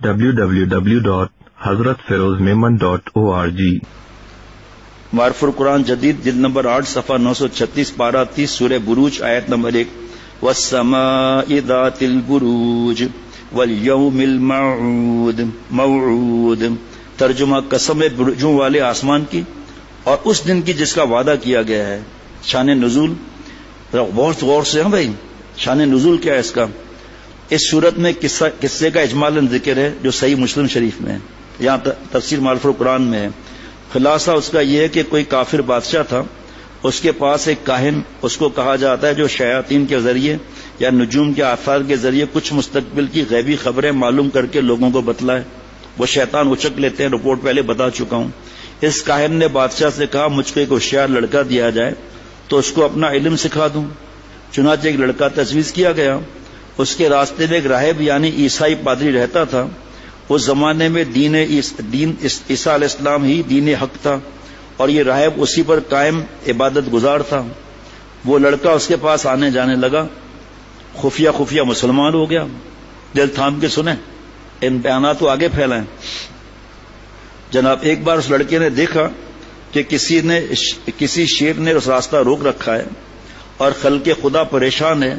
www.hazratfirozmemon.org۔ معرف القرآن جدید جلد نمبر 8 صفحہ 936 پارہ 30 سورہ بروج آیت نمبر 1۔ والسماء ذات البروج والیوم الموعود موعود، ترجمہ قسم برجوں والے آسمان کی اور اس دن کی جس کا وعدہ کیا گیا ہے۔ شان نزول بہت غور سے ہیں بھائی، شان نزول کیا ہے اس کا؟ اس صورت میں قصے کا اجمالاً ذکر ہے جو صحیح مسلم شریف میں ہے، یہاں تفسیر معرف القرآن میں ہے۔ خلاصہ اس کا یہ ہے کہ کوئی کافر بادشاہ تھا، اس کے پاس ایک کاہن، اس کو کہا جاتا ہے جو شیاطین کے ذریعے یا نجوم کے آثار کے ذریعے کچھ مستقبل کی غیبی خبریں معلوم کر کے لوگوں کو بتلائے۔ وہ شیطان اچک لیتے ہیں، رپورٹ پہلے بتا چکا ہوں۔ اس کاہن نے بادشاہ سے کہا مجھ کو ایک ہوشیار لڑکا دیا جائے تو اس کو اپنا علم سکھا دوں۔ چنانچہ ایک لڑکا تجویز کیا گیا۔ اس کے راستے میں ایک راہب یعنی عیسائی پادری رہتا تھا۔ اس زمانے میں دین عیسیٰ علیہ السلام ہی دین حق تھا اور یہ راہب اسی پر قائم عبادت گزار تھا۔ وہ لڑکا اس کے پاس آنے جانے لگا، خفیہ خفیہ مسلمان ہو گیا۔ دل تھام کے سنیں، ان بیانات کو آگے پھیلائیں۔ جناب ایک بار اس لڑکے نے دیکھا کہ کسی شیر نے اس راستہ روک رکھا ہے اور خلق خدا پریشان ہے،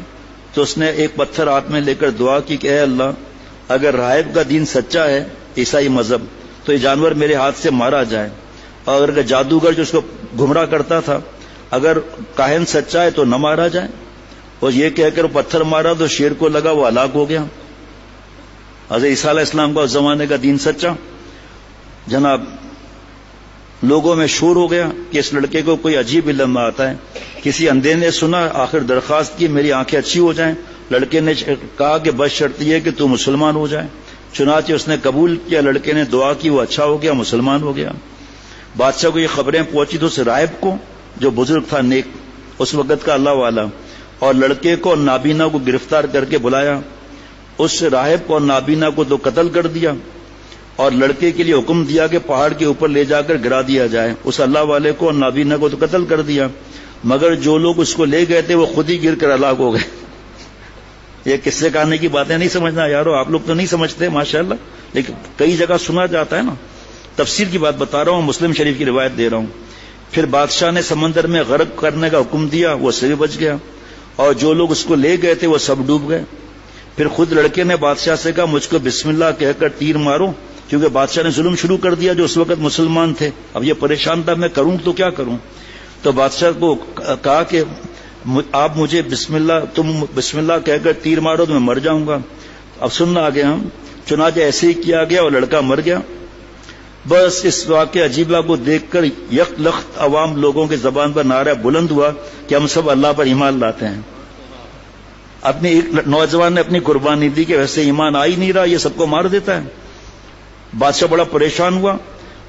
تو اس نے ایک پتھر ہاتھ میں لے کر دعا کی کہ اے اللہ، اگر راہب کا دین سچا ہے عیسائی مذہب تو یہ جانور میرے ہاتھ سے مارا جائے، اور اگر جادوگر جو اس کو گمراہ کرتا تھا اگر کاہن سچا ہے تو نہ مارا جائے۔ اور یہ کہہ کر پتھر مارا تو شیر کو لگا وہ ہلاک ہو گیا۔ حضرت عیسیٰ علیہ السلام کا اس زمانے کا دین سچا۔ جناب لوگوں میں شور ہو گیا کہ اس لڑکے کو کوئی عجیب علم آتا ہے۔ کسی اندھے نے سنا، آخر درخواست کی میری آنکھیں اچھی ہو جائیں۔ لڑکے نے کہا کہ بس شرط یہ کہ تو مسلمان ہو جائے۔ چنانچہ اس نے قبول کیا، لڑکے نے دعا کی، وہ اچھا ہو گیا، مسلمان ہو گیا۔ بادشاہ کو یہ خبریں پہنچی تو اس راہب کو جو بزرگ تھا نیک اس وقت کا اللہ والا، اور لڑکے کو اور نابینا کو گرفتار کر کے بلایا۔ اس راہب کو اور نابینا کو تو قتل کر دیا اور لڑکے کے لیے حکم دیا کہ پہاڑ کے اوپر لے جا کر گرا دیا جائے۔ اس اللہ والے کو اور نابینا کو تو قتل کر دیا، مگر جو لوگ اس کو لے گئے تھے وہ خود ہی گر کر ہلاک ہو گئے۔ یہ قصے کہانی کی باتیں نہیں سمجھنا یارو، آپ لوگ تو نہیں سمجھتے ماشاءاللہ، لیکن کئی جگہ سنا جاتا ہے نا۔ تفسیر کی بات بتا رہا ہوں، مسلم شریف کی روایت دے رہا ہوں۔ پھر بادشاہ نے سمندر میں غرق کرنے کا حکم دیا، وہ سے بھی بچ گیا، اور جو لوگ اس کو لے گئے تھے وہ سب ڈوب گئے۔ پھر خود لڑکے نے بادشاہ سے کہا مجھ کو بسم اللہ کہہ کر تیر مارو، کیونکہ بادشاہ نے ظلم شروع کر دیا جو اس وقت مسلمان تھے۔ اب یہ پریشان تھا میں کروں تو کیا کروں؟ تو بادشاہ کو کہا کہ آپ مجھے تم بسم اللہ کہہ کر تیر مارو تو میں مر جاؤں گا۔ اب سننا آگے ہم۔ چنانچہ ایسے ہی کیا گیا اور لڑکا مر گیا۔ بس اس واقعہ عجیبہ کو دیکھ کر یک لخت عوام لوگوں کے زبان پر نعرہ بلند ہوا کہ ہم سب اللہ پر ایمان لاتے ہیں۔ اپنی ایک نوجوان نے اپنی قربانی دی کہ ویسے ایمان آ ہی نہیں رہا، یہ سب کو مار دیتا ہے۔ بادشاہ بڑا پریشان ہوا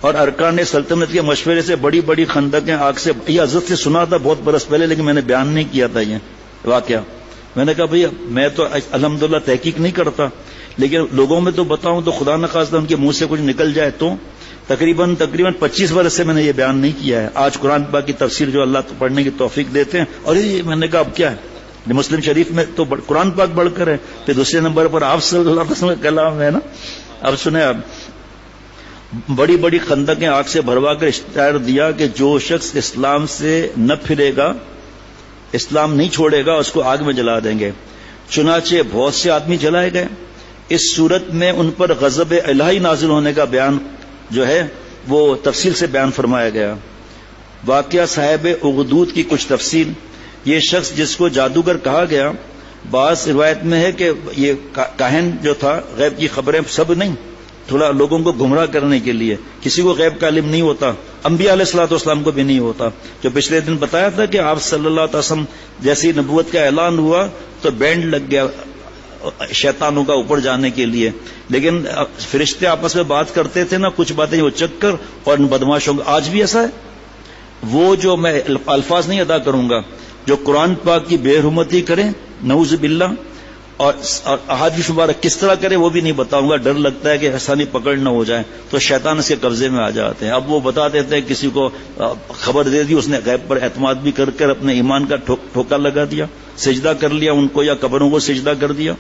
اور ارکان سلطنت کے مشورے سے بڑی بڑی خندقیں آگ سے، یہ حضرت سے سنا تھا بہت برس پہلے لیکن میں نے بیان نہیں کیا تھا یہ واقعہ۔ میں نے کہا بھئی میں تو الحمدللہ تحقیق نہیں کرتا، لیکن لوگوں میں تو بتاؤں تو خدا نخواستہ ان کے منہ سے کچھ نکل جائے تو۔ تقریباً 25 برس سے میں نے یہ بیان نہیں کیا ہے۔ آج قرآن پاک کی تفسیر جو اللہ پڑھنے کی توفیق دیتے ہیں، اور یہ میں نے کہا اب کیا ہے، مسلم شریف میں تو قرآن پاک بڑھ کر ہے، پھر دوسرے نمبر پر آپ صلی اللہ علیہ وسلم کا کلام ہے نا۔ اب سنیں، اب بڑی بڑی خندقیں آگ سے بھروا کر اشتہار دیا کہ جو شخص اسلام سے نہ پھرے گا، اسلام نہیں چھوڑے گا، اس کو آگ میں جلا دیں گے۔ چنانچہ بہت سے آدمی جلائے گئے۔ اس صورت میں ان پر غضب الہی نازل ہونے کا بیان جو ہے وہ تفصیل سے بیان فرمایا گیا۔ واقعہ صاحب اغدود کی کچھ تفصیل۔ یہ شخص جس کو جادوگر کہا گیا، بعض روایت میں ہے کہ یہ کاہن جو تھا غیب کی خبریں سب نہیں، تھوڑا لوگوں کو گمراہ کرنے کے لیے، کسی کو غیب کا علم نہیں ہوتا، انبیاء علیہ الصلوۃ والسلام کو بھی نہیں ہوتا۔ جو پچھلے دن بتایا تھا کہ آپ صلی اللہ علیہ وسلم جیسی نبوت کا اعلان ہوا تو بینڈ لگ گیا شیطانوں کا اوپر جانے کے لیے، لیکن فرشتے آپس میں بات کرتے تھے نا کچھ باتیں وہ چک کر، اور ان بدماشوں کا آج بھی ایسا ہے۔ وہ جو میں الفاظ نہیں ادا کروں گا، جو قرآن پاک کی بے حرمتی کریں نعوذ باللہ، اور احادیث مبارک کس طرح کرے وہ بھی نہیں بتاؤں گا، ڈر لگتا ہے کہ آسانی پکڑ نہ ہو جائے تو شیطان اس کے قبضے میں آ جاتے ہیں۔ اب وہ بتا دیتے ہیں کسی کو خبر دے دی، اس نے غیب پر اعتماد بھی کر کر اپنے ایمان کا ٹھوکا لگا دیا، سجدہ کر لیا ان کو یا قبروں کو سجدہ کر دیا۔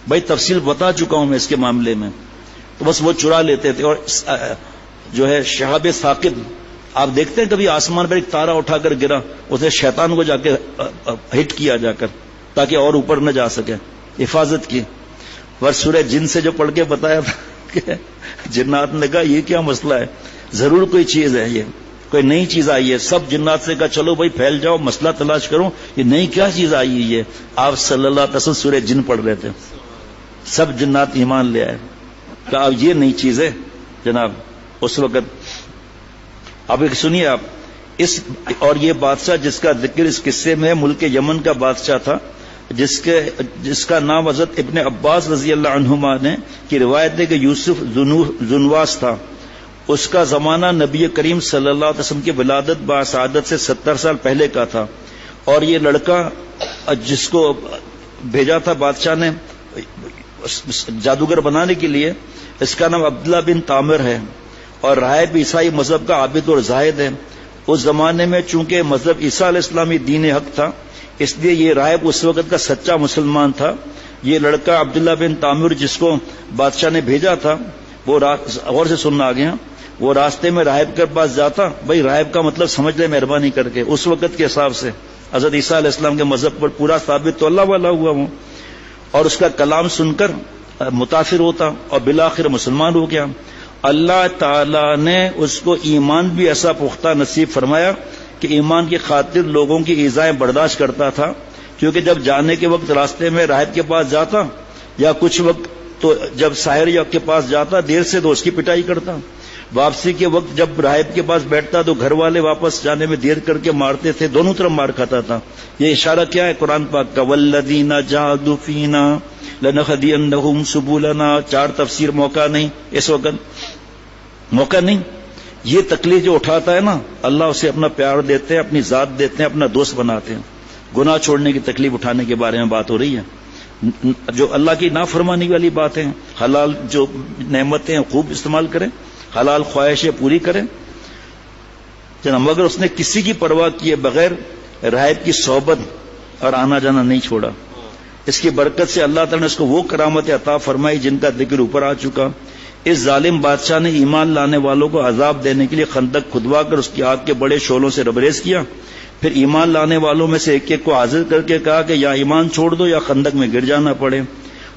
بھائی تفصیل بتا چکا ہوں میں اس کے معاملے میں۔ تو بس وہ چرا لیتے تھے. اور جو ہے شہاب ثاقب، آپ دیکھتے ہیں کبھی آسمان پر ایک تارا اٹھا کر گرا، اسے شیطان کو جا کے ہٹ کیا جا کر تاکہ اور اوپر نہ جا سکے، حفاظت کی. اور سورہ جن سے جو پڑھ کے بتایا تھا کہ جنات نے کہا یہ کیا مسئلہ ہے، ضرور کوئی چیز ہے، یہ کوئی نئی چیز آئی ہے. سب جنات سے کہا چلو بھائی پھیل جاؤ، مسئلہ تلاش کرو، یہ نئی کیا چیز آئی ہے. یہ آپ صلی اللہ علیہ وسلم سورہ جن پڑھ رہے تھے، سب جنات ایمان لے آئے. کہا اب یہ نئی چیز ہے جناب اس وقت. اب ایک سنیے آپ اس، اور یہ بادشاہ جس کا ذکر اس قصے میں ہے ملک یمن کا بادشاہ تھا، جس کا نام حضرت ابن عباس رضی اللہ عنہما نے کی روایت ہے کہ یوسف ذنواس تھا. اس کا زمانہ نبی کریم صلی اللہ علیہ وسلم کی ولادت باسعادت سے 70 سال پہلے کا تھا. اور یہ لڑکا جس کو بھیجا تھا بادشاہ نے جادوگر بنانے کے لیے، اس کا نام عبداللہ بن تامر ہے، اور راہب عیسائی مذہب کا عابد اور زاہد ہے. اس زمانے میں چونکہ مذہب عیسیٰ علیہ السلام دین حق تھا، اس لیے یہ راہب اس وقت کا سچا مسلمان تھا. یہ لڑکا عبداللہ بن تامر جس کو بادشاہ نے بھیجا تھا، وہ غور سے سننا آ گیا، وہ راستے میں راہب کے پاس جاتا. بھائی راہب کا مطلب سمجھ لے مہربانی کر کے، اس وقت کے حساب سے حضرت عیسیٰ علیہ السلام کے مذہب پر پورا ثابت تو اللہ والا ہوا وہ، اور اس کا کلام سن کر متاثر ہوتا اور بالآخر مسلمان ہو گیا. اللہ تعالی نے اس کو ایمان بھی ایسا پختہ نصیب فرمایا کہ ایمان کی خاطر لوگوں کی ایذائیں برداشت کرتا تھا. کیونکہ جب جانے کے وقت راستے میں راہب کے پاس جاتا، یا کچھ وقت تو جب ساحر کے پاس جاتا دیر سے تو اس کی پٹائی کرتا. واپسی کے وقت جب راہب کے پاس بیٹھتا تو گھر والے واپس جانے میں دیر کر کے مارتے تھے، دونوں طرف مار کھاتا تھا. یہ اشارہ کیا ہے قرآن پاک کا، والذین جاہدوا فینا لنہدینہم سبلنا. 4 تفسیر موقع نہیں، اس وقت موقع نہیں. یہ تکلیف جو اٹھاتا ہے نا، اللہ اسے اپنا پیار دیتے ہیں، اپنی ذات دیتے ہیں، اپنا دوست بناتے ہیں. گناہ چھوڑنے کی تکلیف اٹھانے کے بارے میں بات ہو رہی ہے، جو اللہ کی نافرمانی والی باتیں. حلال جو نعمتیں خوب استعمال کریں، حلال خواہشیں پوری کریں جناب، مگر اس نے کسی کی پرواہ کیے بغیر راہب کی صحبت اور آنا جانا نہیں چھوڑا. اس کی برکت سے اللہ تعالیٰ نے اس کو وہ کرامت عطا فرمائی جن کا ذکر اوپر آ چکا. اس ظالم بادشاہ نے ایمان لانے والوں کو عذاب دینے کے لیے خندق کھدوا کر اس کی آگ کے بڑے شعلوں سے ربریز کیا. پھر ایمان لانے والوں میں سے ایک ایک کو حاضر کر کے کہا کہ یا ایمان چھوڑ دو یا خندق میں گر جانا پڑے.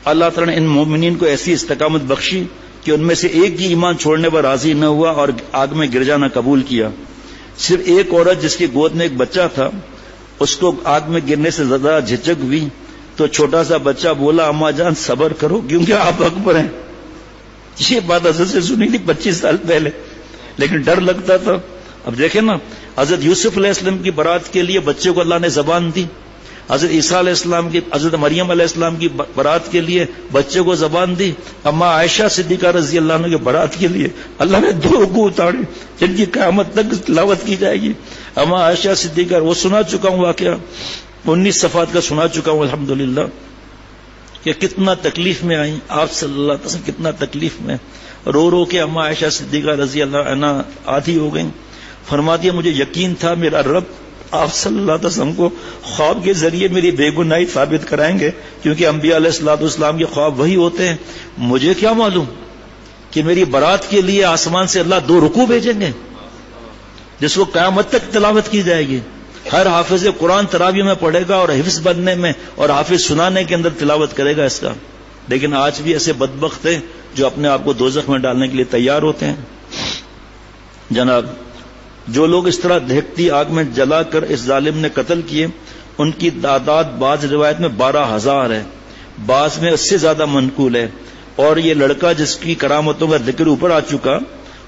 اللہ تعالیٰ نے ان مومنین کو ایسی استقامت بخشی کہ ان میں سے ایک بھی ایمان چھوڑنے پر راضی نہ ہوا اور آگ میں گر جانا قبول کیا. صرف ایک عورت جس کی گود میں ایک بچہ تھا، اس کو آگ میں گرنے سے زیادہ جھجک ہوئی تو چھوٹا سا بچہ بولا اماں جان صبر کرو کیونکہ آپ اکبر ہیں. یہ بات حضرت سے سنی تھی 25 سال پہلے، لیکن ڈر لگتا تھا. اب دیکھیں نا، حضرت یوسف علیہ السلام کی برات کے لیے بچے کو اللہ نے زبان دی، حضرت عیسیٰ علیہ السلام کی، حضرت مریم علیہ السلام کی برات کے لیے بچے کو زبان دی. اما عائشہ صدیقہ رضی اللہ عنہ کی برات کے لیے اللہ نے 2 رکوع اتارے جن کی قیامت تک تلاوت کی جائے گی. اما عائشہ صدیقہ، وہ سنا چکا ہوں واقعہ، 19 صفحات کا سنا چکا ہوں الحمدللہ، کہ کتنا تکلیف میں آئیں آپ صلی اللہ علیہ وسلم، کتنا تکلیف میں رو رو کے اما عائشہ صدیقہ رضی اللہ عنہ آدھی ہو گئیں. فرماتی ہے مجھے یقین تھا میرا رب آپ صلی اللہ علیہ وسلم کو خواب کے ذریعے میری بے گناہی ثابت کرائیں گے، کیونکہ انبیاء علیہ الصلوۃ والسلام کے خواب وہی ہوتے ہیں. مجھے کیا معلوم کہ میری برات کے لیے آسمان سے اللہ 2 رکوع بھیجیں گے جس کو قیامت تک تلاوت کی جائے گی. ہر حافظ قرآن تراویح میں پڑھے گا اور حفظ بننے میں اور حافظ سنانے کے اندر تلاوت کرے گا اس کا. لیکن آج بھی ایسے بدبخت ہیں جو اپنے آپ کو دوزخ میں ڈالنے کے لیے تیار ہوتے ہیں. جناب، جو لوگ اس طرح دہکتی آگ میں جلا کر اس ظالم نے قتل کیے، ان کی تعداد بعض روایت میں 12,000 ہے، بعض میں اس سے زیادہ منقول ہے. اور یہ لڑکا جس کی کرامتوں کا ذکر اوپر آ چکا،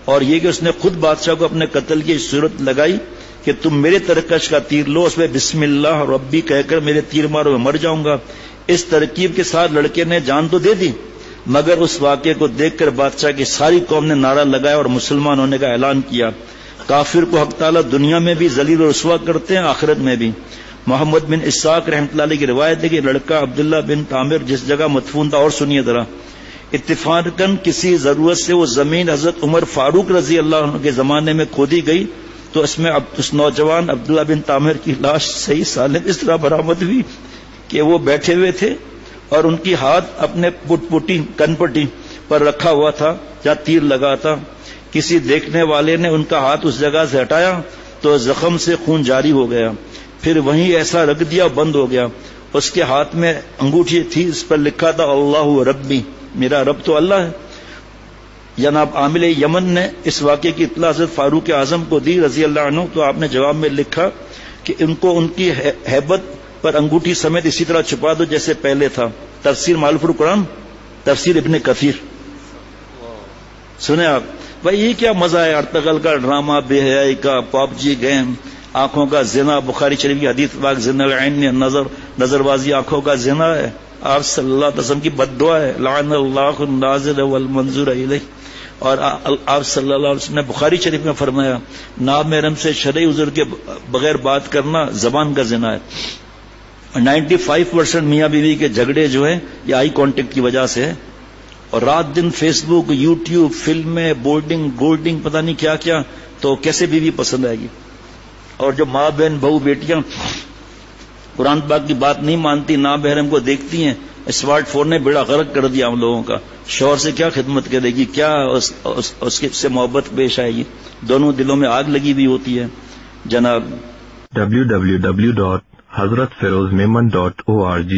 اور یہ کہ اس نے خود بادشاہ کو اپنے قتل کی صورت لگائی کہ تم میرے ترکش کا تیر لو، اس میں بسم اللہ ربی کہہ کر میرے تیر مارو میں مر جاؤں گا. اس ترکیب کے ساتھ لڑکے نے جان تو دے دی، مگر اس واقعے کو دیکھ کر بادشاہ کی ساری قوم نے نعرہ لگایا اور مسلمان ہونے کا اعلان کیا. کافر کو حق تعالیٰ دنیا میں بھی ذلیل و رسوا کرتے ہیں، آخرت میں بھی. محمد بن اسحاق رحمۃ اللہ علیہ کی روایت ہے کہ لڑکا عبداللہ بن تامر جس جگہ مدفون تھا، اور سنیے ذرا، اتفاقاً کسی ضرورت سے وہ زمین حضرت عمر فاروق رضی اللہ عنہ کے زمانے میں کھودی گئی تو اس میں اس نوجوان عبداللہ بن تامر کی لاش صحیح سالم اس طرح برآمد ہوئی کہ وہ بیٹھے ہوئے تھے اور ان کی ہاتھ اپنے کن پٹی پر رکھا ہوا تھا جہاں تیر لگا تھا. کسی دیکھنے والے نے ان کا ہاتھ اس جگہ سے ہٹایا تو زخم سے خون جاری ہو گیا. پھر وہیں ایسا رکھ دیا بند ہو گیا. اس کے ہاتھ میں انگوٹھی تھی, اس پر لکھا تھا اللہ ربی, میرا رب تو اللہ ہے. جناب عامل یمن نے اس واقعے کی اطلاع حضرت فاروق اعظم کو دی رضی اللہ عنہ, تو آپ نے جواب میں لکھا کہ ان کو ان کی ہیبت پر انگوٹھی سمیت اسی طرح چھپا دو جیسے پہلے تھا. تفسیر معالف القرآن, تفسیر ابن کثیر. سنیں آپ بھائی, یہ کیا مزہ ہے ارطغرل کا ڈرامہ, بے حیائی کا, پاپ جی گیم, آنکھوں کا زنا. بخاری شریف کی حدیث پاک زنا العین نظر بازی آنکھوں کا زنا ہے. آپ صلی اللہ علیہ وسلم کی بد دعا ہے, لعن اللہ الناظر والمنظور الیہ. اور آپ صلی اللہ علیہ وسلم نے بخاری شریف میں فرمایا ناب محرم سے شرعی عذر کے بغیر بات کرنا زبان کا زنا ہے. 95% میاں بیوی کے جھگڑے جو ہیں یہ آئی کانٹیکٹ کی وجہ سے ہے. اور رات دن فیس بک, یوٹیوب, فلمیں, گولڈنگ پتہ نہیں کیا کیا, تو کیسے بیوی پسند آئے گی. اور جو ماں بہن بہو بیٹیاں قرآن پاک کی بات نہیں مانتی, نا محرم کو دیکھتی ہیں, اسمارٹ فون نے بیڑا غرق کر دیا ہم لوگوں کا. شوہر سے کیا خدمت کرے گی, کیا اس سے محبت پیش آئے گی. دونوں دلوں میں آگ لگی ہوئی ہوتی ہے. جناب www.hazratfirozmemon.org